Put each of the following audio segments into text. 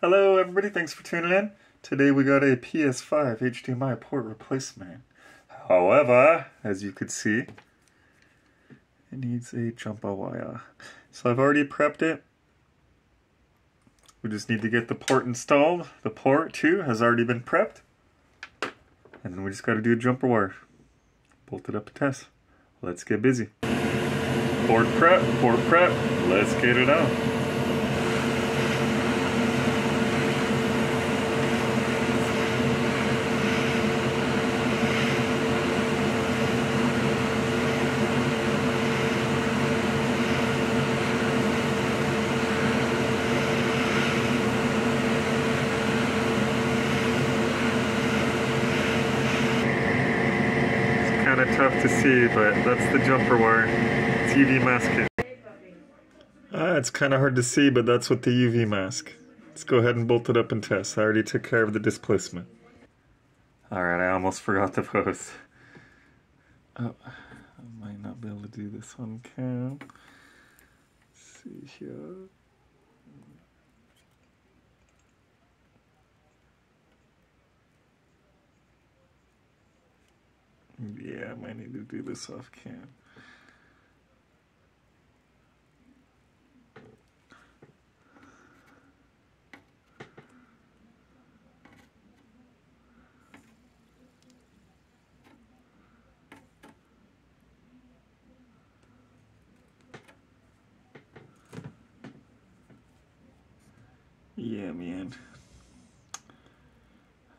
Hello everybody, thanks for tuning in. Today we got a PS5 HDMI port replacement. However, as you could see, it needs a jumper wire. So I've already prepped it. We just need to get the port installed. The port too has already been prepped. And then we just got to do a jumper wire. Bolt it up and test. Let's get busy. Port prep, let's get it out. Kind of tough to see, but that's the jumper wire. It's UV mask it. It's kind of hard to see, but that's what the UV mask. Let's go ahead and bolt it up and test. I already took care of the displacement. Alright, I almost forgot to post. Oh, I might not be able to do this on cam. Let's see here. Yeah, I might need to do this off cam. Yeah, man.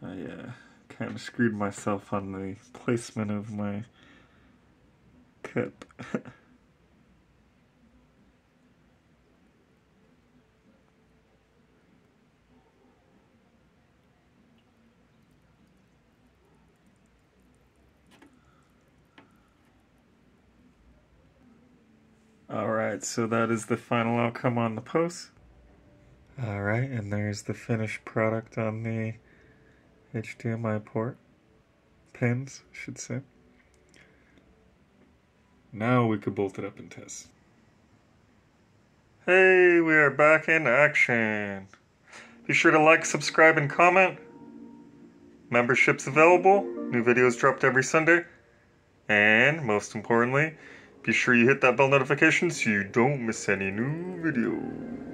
I kind of screwed myself on the placement of my cup. Alright, so that is the final outcome on the post. Alright, and there's the finished product on the HDMI port. Pins, I should say. Now we could bolt it up and test. Hey, we are back in action. Be sure to like, subscribe, and comment. Memberships available. New videos dropped every Sunday. And most importantly, be sure you hit that bell notification so you don't miss any new videos.